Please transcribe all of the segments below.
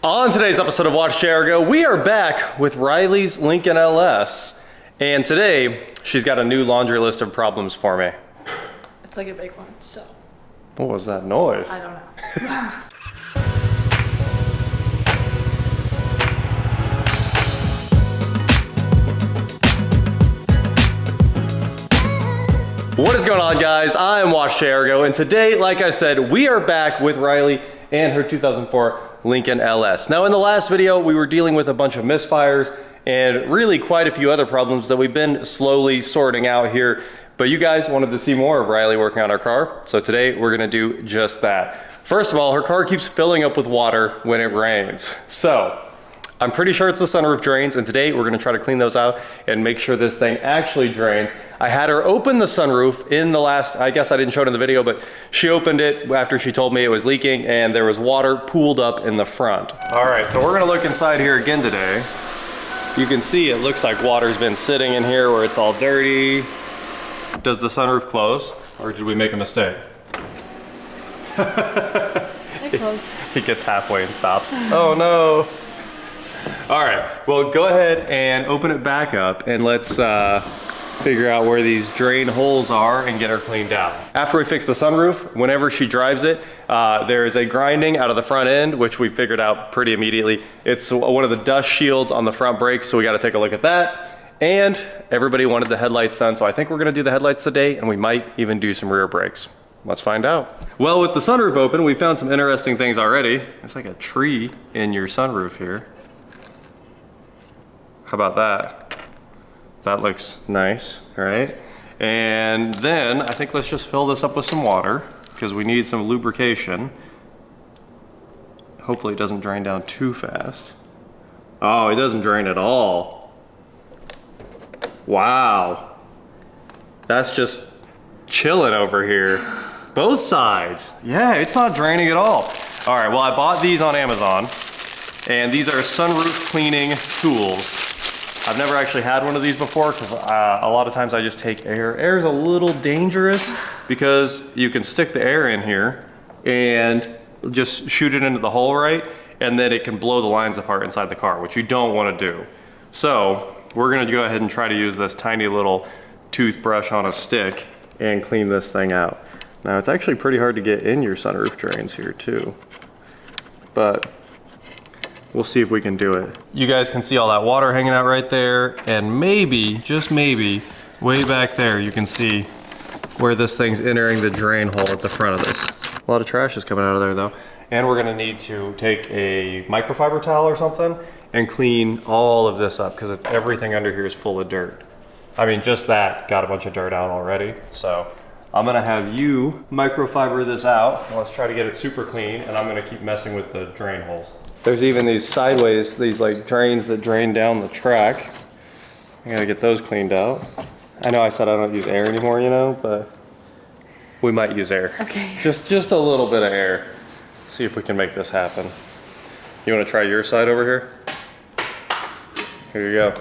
On today's episode of Watch Jericho, we are back with Riley's Lincoln LS. And today, she's got a new laundry list of problems for me. It's like a big one, so. What was that noise? I don't know. What is going on, guys? I'm Watch Jericho, and today, like I said, we are back with Riley and her 2004 Lincoln LS. Now, in the last video, we were dealing with a bunch of misfires and really quite a few other problems that we've been slowly sorting out here. But you guys wanted to see more of Riley working on our car, so today we're gonna do just that. First of all, her car keeps filling up with water when it rains. So, I'm pretty sure it's the sunroof drains, and today we're gonna try to clean those out and make sure this thing actually drains. I had her open the sunroof in the last, I guess I didn't show it in the video, but she opened it after she told me it was leaking and there was water pooled up in the front. All right, so we're gonna look inside here again today. You can see it looks like water's been sitting in here where it's all dirty. Does the sunroof close, or did we make a mistake? It closed. He gets halfway and stops. Oh no. All right, well, go ahead and open it back up and let's figure out where these drain holes are and get her cleaned out. After we fix the sunroof, whenever she drives it, there is a grinding out of the front end, which we figured out pretty immediately. It's one of the dust shields on the front brakes, so we gotta take a look at that. And everybody wanted the headlights done, so I think we're gonna do the headlights today, and we might even do some rear brakes. Let's find out. Well, with the sunroof open, we found some interesting things already. There's like a tree in your sunroof here. How about that? That looks nice, right? And then I think let's just fill this up with some water because we need some lubrication. Hopefully it doesn't drain down too fast. Oh, it doesn't drain at all. Wow. That's just chilling over here. Both sides. Yeah, it's not draining at all. All right, well, I bought these on Amazon, and these are sunroof cleaning tools. I've never actually had one of these before because a lot of times I just take air. Air is a little dangerous because you can stick the air in here and just shoot it into the hole right, and then it can blow the lines apart inside the car, which you don't want to do. So we're gonna go ahead and try to use this tiny little toothbrush on a stick and clean this thing out. Now it's actually pretty hard to get in your sunroof drains here too, but we'll see if we can do it. You guys can see all that water hanging out right there, and maybe, just maybe, way back there you can see where this thing's entering the drain hole at the front of this. A lot of trash is coming out of there though. And we're gonna need to take a microfiber towel or something and clean all of this up because everything under here is full of dirt. I mean, just that got a bunch of dirt out already. So I'm gonna have you microfiber this out. Let's try to get it super clean, and I'm gonna keep messing with the drain holes. There's even these sideways, these like drains that drain down the track. I gotta get those cleaned out. I know I said I don't use air anymore, you know, but we might use air. Okay. Just a little bit of air. See if we can make this happen. You wanna try your side over here? Here you go.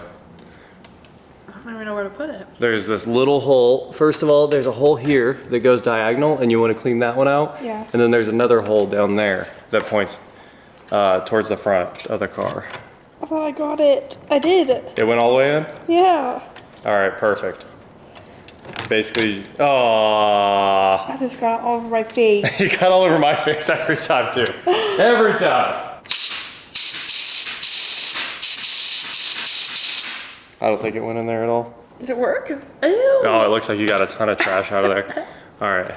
I don't even know where to put it. There's this little hole. First of all, there's a hole here that goes diagonal, and you wanna clean that one out. Yeah. And then there's another hole down there that points towards the front of the car. Oh, I got it. I did. It went all the way in? Yeah. All right, perfect. Basically, I just got all over my face. You got all over my face every time too. Every time. I don't think it went in there at all. Did it work? Ew. Oh, it looks like you got a ton of trash out of there. All right.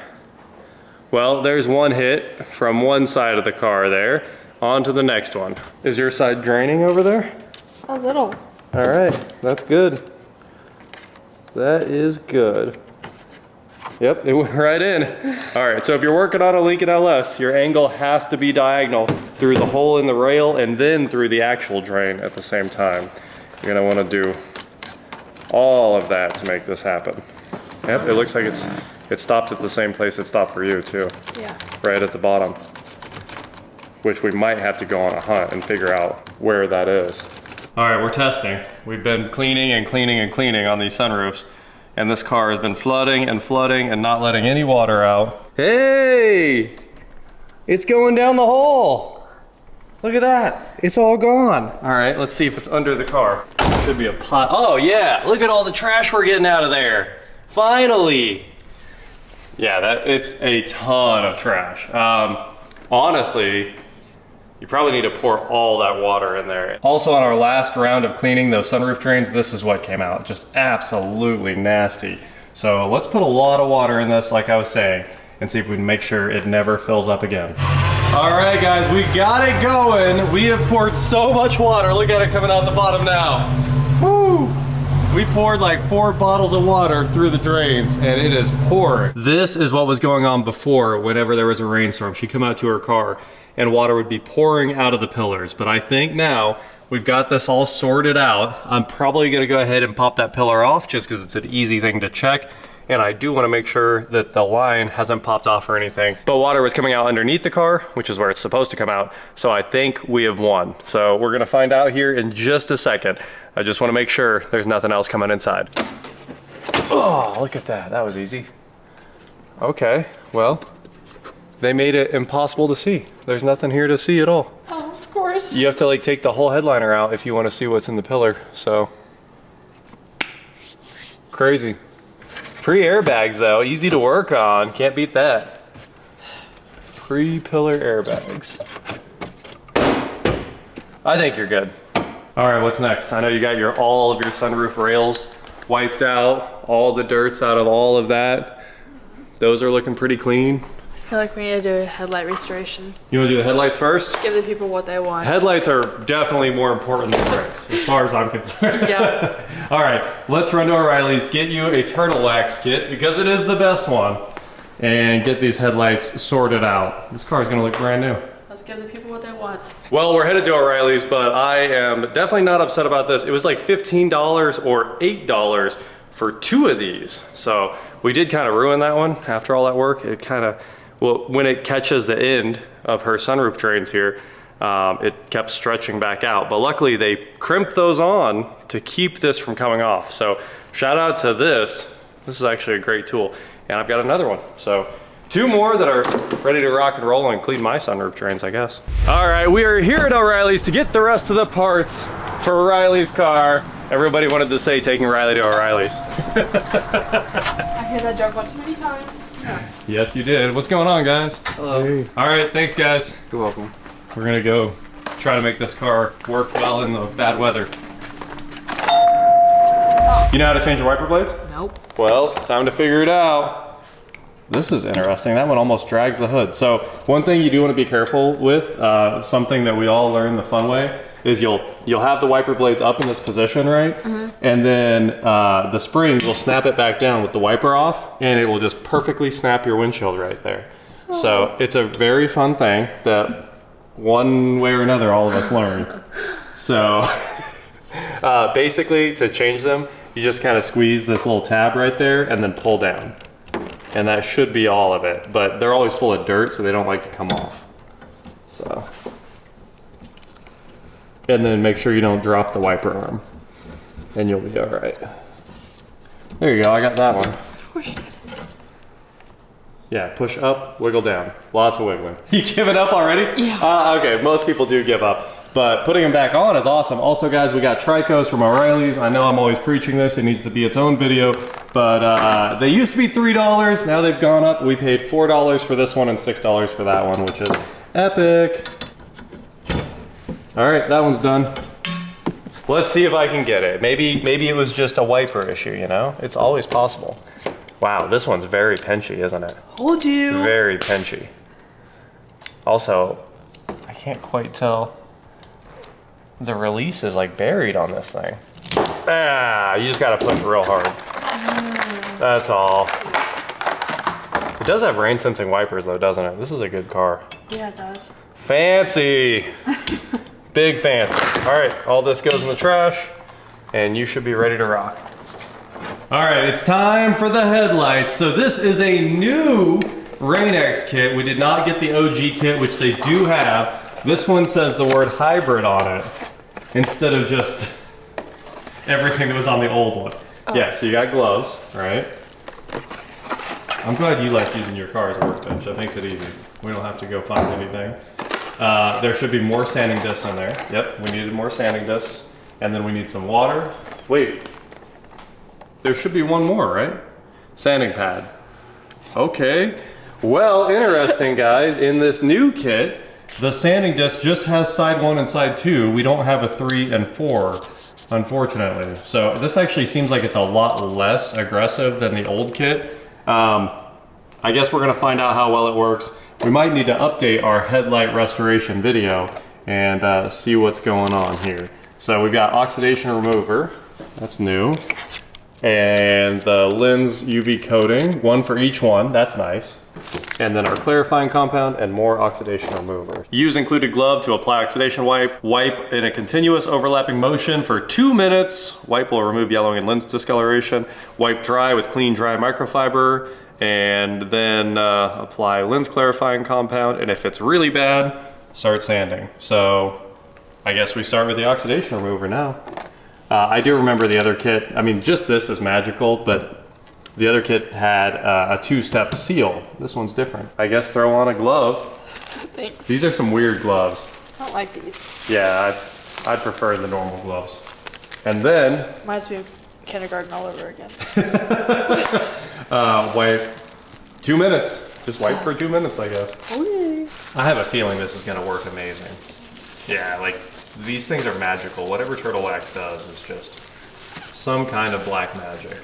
Well, there's one hit from one side of the car there. On to the next one. Is your side draining over there? A little. All right, that's good. That is good. Yep, it went right in. All right, so if you're working on a Lincoln LS, your angle has to be diagonal through the hole in the rail and then through the actual drain at the same time. You're gonna wanna do all of that to make this happen. Yep, it looks like it stopped at the same place it stopped for you too. Yeah. Right at the bottom. Which we might have to go on a hunt and figure out where that is. All right, we're testing. We've been cleaning and cleaning and cleaning on these sunroofs, and this car has been flooding and flooding and not letting any water out. Hey! It's going down the hole. Look at that. It's all gone. All right, let's see if it's under the car. Should be a pot. Oh yeah, look at all the trash we're getting out of there. Finally. Yeah, it's a ton of trash. Honestly, you probably need to pour all that water in there. Also, on our last round of cleaning those sunroof drains, this is what came out. Just absolutely nasty. So let's put a lot of water in this, like I was saying, and see if we can make sure it never fills up again. All right, guys, we got it going. We have poured so much water. Look at it coming out the bottom now. Woo! We poured like 4 bottles of water through the drains, and it is pouring. This is what was going on before whenever there was a rainstorm. She'd come out to her car, and water would be pouring out of the pillars. But I think now we've got this all sorted out. I'm probably gonna go ahead and pop that pillar off just because it's an easy thing to check. And I do want to make sure that the line hasn't popped off or anything. But water was coming out underneath the car, which is where it's supposed to come out. So I think we have won. So we're gonna find out here in just a second. I just want to make sure there's nothing else coming inside. Oh, look at that. That was easy. Okay, well, they made it impossible to see. There's nothing here to see at all. Oh, of course. You have to like take the whole headliner out if you want to see what's in the pillar. So crazy. Pre-airbags though, easy to work on. Can't beat that. Pre-pillar airbags. I think you're good. All right, what's next? I know you got all of your sunroof rails wiped out, all the dirt's out of all of that. Those are looking pretty clean. I feel like we need to do a headlight restoration. You want to do the headlights first? Give the people what they want. Headlights are definitely more important than brakes, as far as I'm concerned. Yeah. All right, let's run to O'Reilly's, get you a turtle wax kit, because it is the best one, and get these headlights sorted out. This car is gonna look brand new. Let's give the people what they want. Well, we're headed to O'Reilly's, but I am definitely not upset about this. It was like $15 or $8 for 2 of these. So we did kind of ruin that one after all that work. It kind of, well, when it catches the end of her sunroof drains here, it kept stretching back out. But luckily they crimped those on to keep this from coming off. So shout out to this. This is actually a great tool. And I've got another one. So 2 more that are ready to rock and roll and clean my sunroof drains, I guess. All right, we are here at O'Reilly's to get the rest of the parts for Riley's car. Everybody wanted to say taking Riley to O'Reilly's. I hear that joke one too many times. Yeah. Yes, you did. What's going on, guys? Hello. Hey. All right, thanks, guys. You're welcome. We're gonna go try to make this car work well in the bad weather. You know how to change your wiper blades? Nope. Well, time to figure it out. This is interesting. That one almost drags the hood. So one thing you do want to be careful with, something that we all learn the fun way, is you'll have the wiper blades up in this position, right? And then the spring will snap it back down with the wiper off, and it will just perfectly snap your windshield right there. So it's a very fun thing that one way or another all of us learn. So basically to change them, you just kind of squeeze this little tab right there and then pull down. And that should be all of it, but they're always full of dirt, so they don't like to come off. So, and then make sure you don't drop the wiper arm, and you'll be all right. There you go, I got that one. Yeah, push up, wiggle down. Lots of wiggling. You giving up already? Yeah. Okay, most people do give up. But putting them back on is awesome. Also, guys, we got Tricos from O'Reilly's. I know I'm always preaching this. It needs to be its own video. But they used to be $3. Now they've gone up. We paid $4 for this one and $6 for that one, which is epic. All right, that one's done. Let's see if I can get it. Maybe it was just a wiper issue, you know? It's always possible. Wow, this one's very pinchy, isn't it? Told you. Very pinchy. Also, I can't quite tell. The release is like buried on this thing. Ah, you just gotta push real hard. That's all. It does have rain sensing wipers though, doesn't it? This is a good car. Yeah, it does. Fancy. Big fancy. All right, all this goes in the trash and you should be ready to rock. All right, it's time for the headlights. So this is a new Rain-X kit. We did not get the OG kit, which they do have. This one says the word hybrid on it instead of just everything that was on the old one. Oh. Yeah, so you got gloves, right? I'm glad you liked using your car as a workbench. That makes it easy. We don't have to go find anything. There should be more sanding discs in there. Yep, we needed more sanding discs. And then we need some water. Wait, there should be one more, right? Sanding pad. Okay. Well, interesting, guys. In this new kit, the sanding disc just has side 1 and side 2. We don't have a 3 and 4, unfortunately. So this actually seems like it's a lot less aggressive than the old kit. I guess we're gonna find out how well it works. We might need to update our headlight restoration video and see what's going on here. So we've got oxidation remover, that's new. And the lens UV coating, one for each one, that's nice. And then our clarifying compound and more oxidation remover. Use included glove to apply oxidation wipe. Wipe in a continuous overlapping motion for 2 minutes. Wipe will remove yellowing and lens discoloration. Wipe dry with clean dry microfiber. And then apply lens clarifying compound. And if it's really bad, start sanding. So I guess we start with the oxidation remover now. I do remember the other kit, I mean, just this is magical, but the other kit had a 2-step seal. This one's different. I guess throw on a glove. Thanks. These are some weird gloves. I don't like these. Yeah, I'd prefer the normal gloves. And then... Reminds me of kindergarten all over again. Wipe 2 minutes. Just wipe for 2 minutes, I guess. Okay. I have a feeling this is gonna work amazing. Yeah, like, these things are magical. Whatever turtle wax does is just some kind of black magic.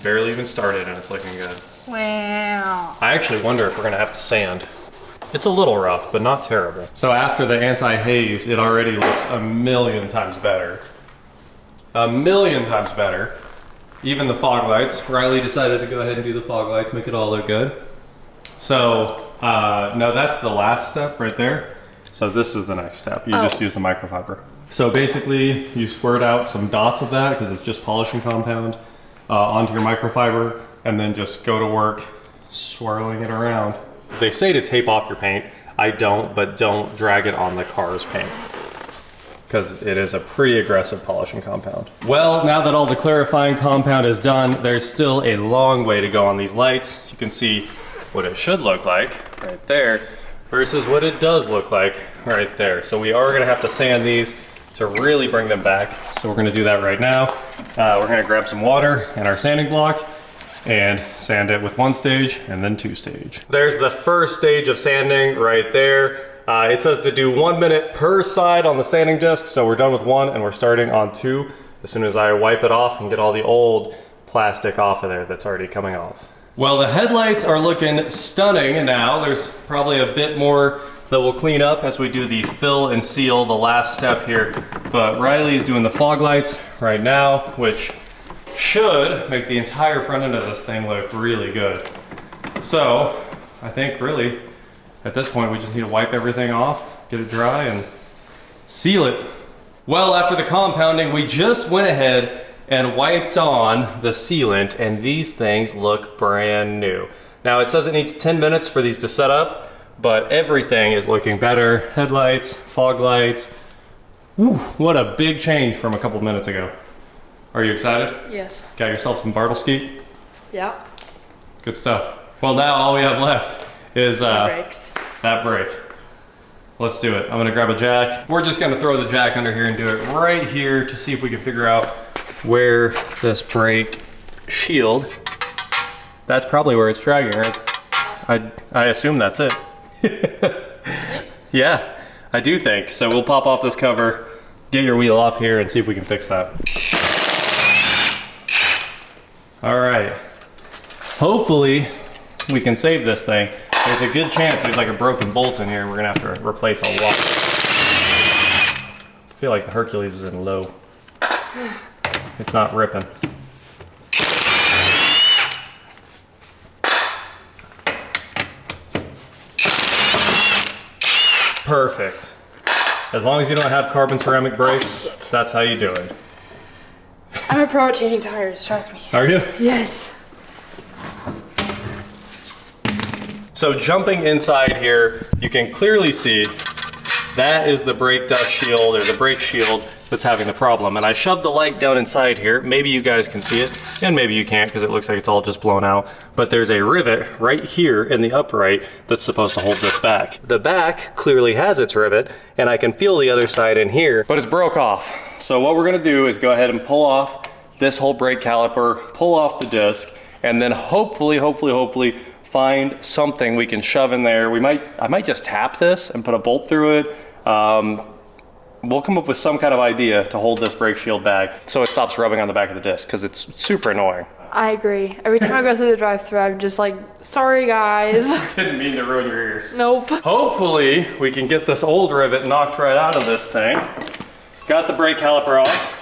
Barely even started and it's looking good. Wow. I actually wonder if we're gonna have to sand. It's a little rough, but not terrible. So after the anti-haze, it already looks a million times better. A million times better. Even the fog lights. Riley decided to go ahead and do the fog lights, make it all look good. So, no, that's the last step right there. So this is the next step. You just use the microfiber. So basically, you squirt out some dots of that, because it's just polishing compound, onto your microfiber, and then just go to work swirling it around. They say to tape off your paint. I don't, but don't drag it on the car's paint, because it is a pretty aggressive polishing compound. Well, now that all the clarifying compound is done, there's still a long way to go on these lights. You can see what it should look like right there versus what it does look like right there. So we are gonna have to sand these to really bring them back. So we're gonna do that right now. We're gonna grab some water and our sanding block and sand it with 1 stage and then 2 stage. There's the first stage of sanding right there. It says to do 1 minute per side on the sanding disc. So we're done with 1 and we're starting on 2 as soon as I wipe it off and get all the old plastic off of there that's already coming off. Well, the headlights are looking stunning now. There's probably a bit more that we'll clean up as we do the fill and seal, the last step here. But Riley is doing the fog lights right now, which should make the entire front end of this thing look really good. So I think really at this point we just need to wipe everything off, get it dry, and seal it. Well, after the compounding, we just went ahead and wiped on the sealant, and these things look brand new. Now it says it needs 10 minutes for these to set up, but everything is looking better. Headlights, fog lights. Whew, what a big change from a couple minutes ago. Are you excited? Yes. Got yourself some Bartle ski? Yeah. Good stuff. Well, now all we have left is Brakes. that brake. Let's do it. I'm gonna grab a jack. We're just gonna throw the jack under here and do it right here to see if we can figure out where this brake shield, that's probably where it's dragging, right? I assume that's it. Yeah, I do think. So we'll pop off this cover, get your wheel off here, and see if we can fix that. All right. Hopefully we can save this thing. There's a good chance there's like a broken bolt in here and we're gonna have to replace a lot. I feel like the Hercules is in low. It's not ripping. Perfect. As long as you don't have carbon ceramic brakes, that's how you do it. I'm a pro at changing tires, trust me. Are you? Yes. So jumping inside here, you can clearly see That is the brake dust shield or the brake shield that's having the problem. And I shoved the light down inside here. Maybe you guys can see it, and maybe you can't because it looks like it's all just blown out. But there's a rivet right here in the upright that's supposed to hold this back. The back clearly has its rivet, and I can feel the other side in here, but it's broke off. So what we're gonna do is go ahead and pull off this whole brake caliper, pull off the disc, and then hopefully find something we can shove in there. I might just tap this and put a bolt through it. We'll come up with some kind of idea to hold this brake shield back so it stops rubbing on the back of the disc, because it's super annoying. I agree. Every time I go through the drive-thru, I'm just like, sorry guys. Didn't mean to ruin your ears. Nope. Hopefully we can get this old rivet knocked right out of this thing. Got the brake caliper off.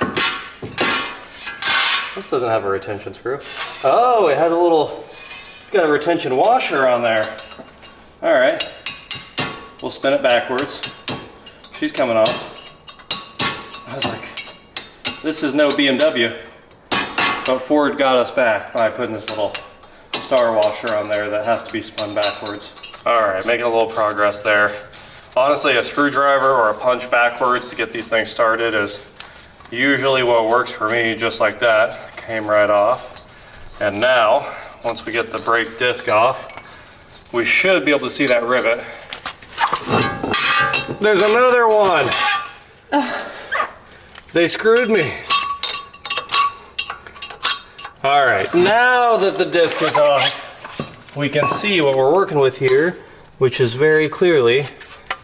This doesn't have a retention screw. Oh, it has a little, it's got a retention washer on there. All right, we'll spin it backwards. She's coming off. I was like, this is no BMW, but Ford got us back by putting this little star washer on there that has to be spun backwards. All right, making a little progress there. Honestly, a screwdriver or a punch backwards to get these things started is usually what works for me, just like that. Came right off. And now, once we get the brake disc off, we should be able to see that rivet. There's another one! They screwed me. All right, now that the disc is off, we can see what we're working with here, which is very clearly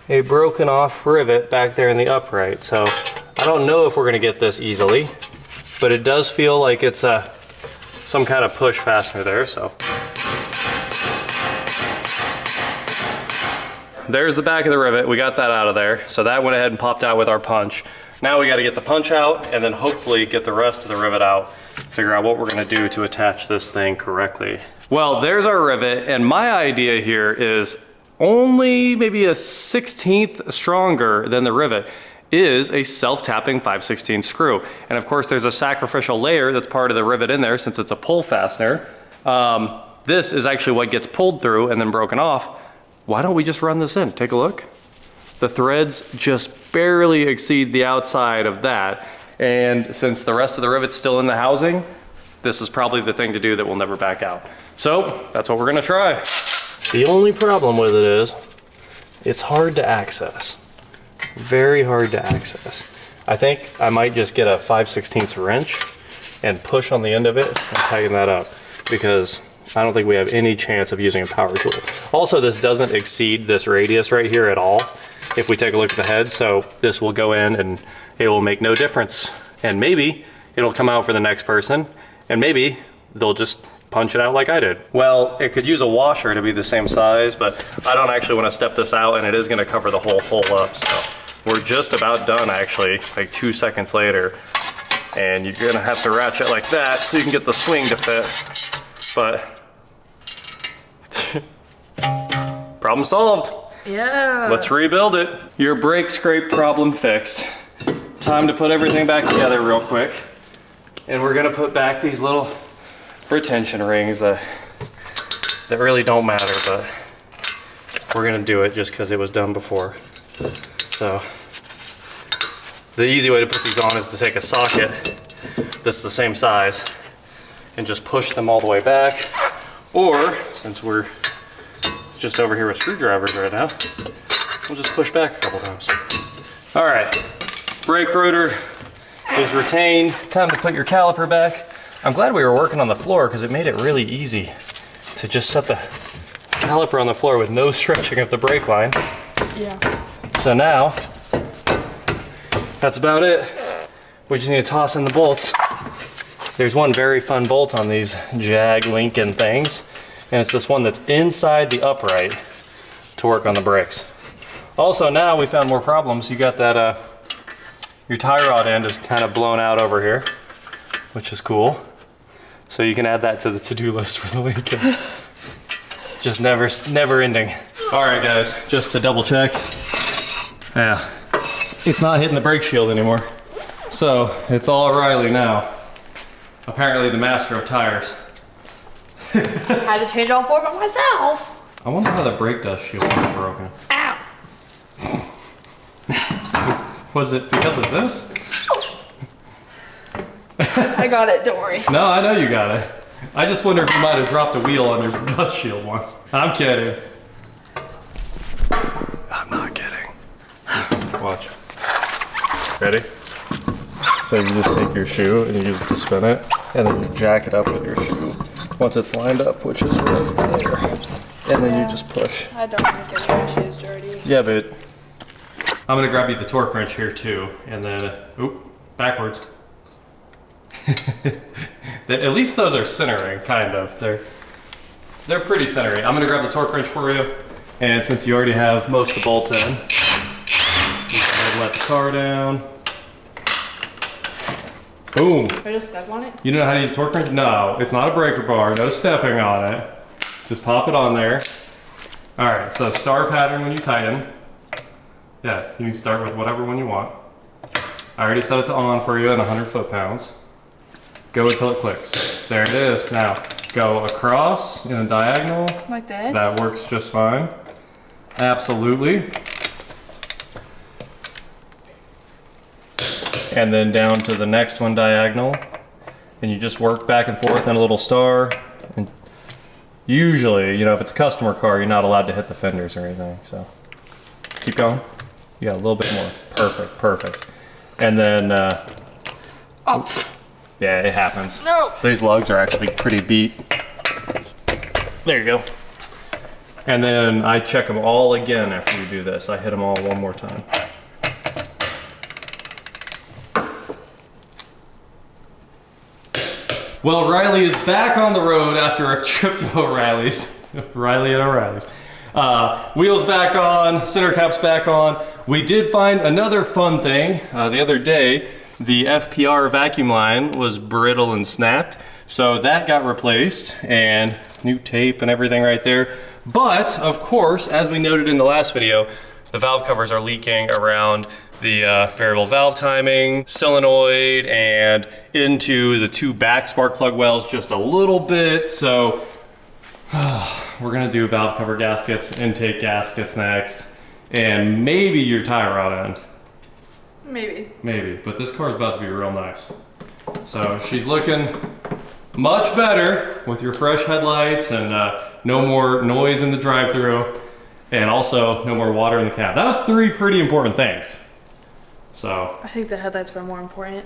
a broken off rivet back there in the upright. So I don't know if we're gonna get this easily, but it does feel like it's some kind of push fastener there, so. There's the back of the rivet. We got that out of there. So that went ahead and popped out with our punch. Now we got to get the punch out and then hopefully get the rest of the rivet out, figure out what we're going to do to attach this thing correctly. Well, there's our rivet, and my idea here is only maybe a 1/16 stronger than the rivet is a self-tapping 5/16 screw. And of course there's a sacrificial layer that's part of the rivet in there since it's a pull fastener. This is actually what gets pulled through and then broken off. Why don't we just run this in? Take a look. The threads just barely exceed the outside of that. And since the rest of the rivet's still in the housing, this is probably the thing to do that will never back out. So that's what we're gonna try. The only problem with it is it's hard to access. Very hard to access. I think I might just get a 5/16 wrench and push on the end of it and tighten that up, because I don't think we have any chance of using a power tool. Also, this doesn't exceed this radius right here at all if we take a look at the head, so this will go in and it will make no difference. And maybe it'll come out for the next person, and maybe they'll just punch it out like I did. Well, it could use a washer to be the same size, but I don't actually want to step this out, and it is going to cover the whole hole up, so we're just about done actually, like 2 seconds later. And you're going to have to ratchet like that so you can get the swing to fit, but problem solved. Yeah. Let's rebuild it. Your brake scrape problem fixed. Time to put everything back together real quick. And we're gonna put back these little retention rings that really don't matter, but we're gonna do it just because it was done before. So the easy way to put these on is to take a socket that's the same size and just push them all the way back. Or, since we're just over here with screwdrivers right now, we'll just push back a couple times. All right, brake rotor is retained. Time to put your caliper back. I'm glad we were working on the floor because it made it really easy to just set the caliper on the floor with no stretching of the brake line. Yeah. So now, that's about it. We just need to toss in the bolts. There's one very fun bolt on these Jag Lincoln things, and it's this one that's inside the upright to work on the brakes. Also, now we found more problems. You got that, your tie rod end is kind of blown out over here, which is cool. So you can add that to the to-do list for the Lincoln. Just never ending. All right, guys, just to double check. Yeah, it's not hitting the brake shield anymore. So it's all Riley now. Apparently the master of tires. I had to change all four by myself. I wonder how the brake dust shield is broken. Ow. Was it because of this? I got it, don't worry. No, I know you got it. I just wonder if you might have dropped a wheel on your dust shield once. I'm kidding. I'm not kidding. Watch. Ready? So you just take your shoe and you use it to spin it, and then you jack it up with your shoe. Once it's lined up, which is right there. And then you just push. I don't want to get my shoes dirty. Yeah, but I'm gonna grab you the torque wrench here too, and then, oop, backwards. At least those are centering, kind of. They're pretty centering. I'm gonna grab the torque wrench for you, and since you already have most of the bolts in, just let the car down. Boom. Can I just step on it? You know how to use a torque wrench? No, it's not a breaker bar. No stepping on it. Just pop it on there. All right, so star pattern when you tighten. Yeah, you can start with whatever one you want. I already set it to on for you at 100 foot-pounds. Go until it clicks. There it is. Now, go across in a diagonal. Like this? That works just fine. Absolutely. And then down to the next one diagonal. And you just work back and forth in a little star. And usually, you know, if it's a customer car, you're not allowed to hit the fenders or anything, so. Keep going. You got a little bit more. Perfect, perfect. And then, Oh. yeah, it happens. No. These lugs are actually pretty beat. There you go. And then I check them all again after you do this. I hit them all one more time. Well, Riley is back on the road after a trip to O'Reilly's. Riley and O'Reilly's. Wheels back on, center caps back on. We did find another fun thing. The other day, the FPR vacuum line was brittle and snapped. So that got replaced and new tape and everything right there. But of course, as we noted in the last video, the valve covers are leaking around the variable valve timing, solenoid, and into the two back spark plug wells just a little bit. So we're gonna do valve cover gaskets, intake gaskets next, and maybe your tie rod end. Maybe. Maybe, but this car is about to be real nice. So she's looking much better with your fresh headlights and no more noise in the drive-thru, and also no more water in the cab. That was 3 pretty important things. So I think the headlights were more important.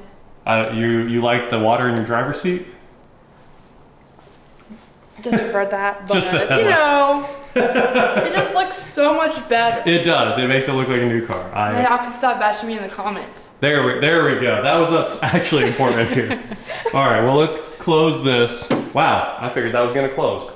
you like the water in your driver's seat? Disregard that, but Just the you know, it just looks so much better. It does. It makes it look like a new car. Y'all can stop bashing me in the comments. There we go. That was what's actually important here. All right, well, let's close this. Wow, I figured that was gonna close.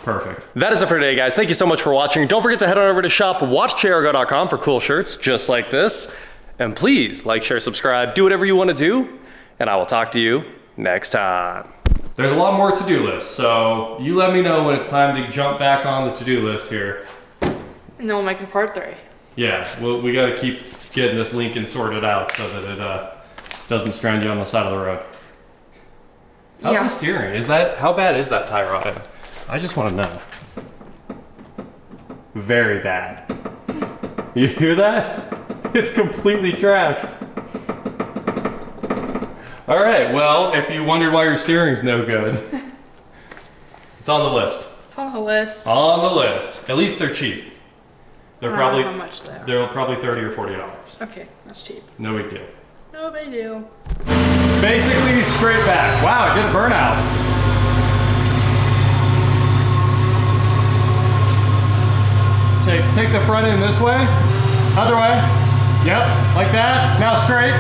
Perfect. That is it for today, guys. Thank you so much for watching. Don't forget to head on over to shop.watchcargo.com for cool shirts just like this. And please like, share, subscribe, do whatever you want to do, and I will talk to you next time. There's a lot more to-do list, so you let me know when it's time to jump back on the to-do list here. And then we'll make a part 3. Yeah, well, we gotta keep getting this Lincoln sorted out so that it doesn't strand you on the side of the road. How's the steering? How bad is that tie rod end? I just want to know. Very bad. You hear that? It's completely trashed. All right, well, if you wondered why your steering's no good, it's on the list. It's on the list. On the list. At least they're cheap. They're probably how much though? They're probably $30 or $40. Okay, that's cheap. No big deal. No big deal. Basically straight back. Wow, it did a burnout. Take the front end this way, other way. Yep, like that. Now straight.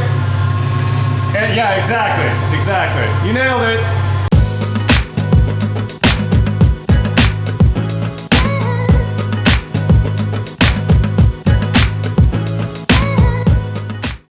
And yeah, exactly. You nailed it.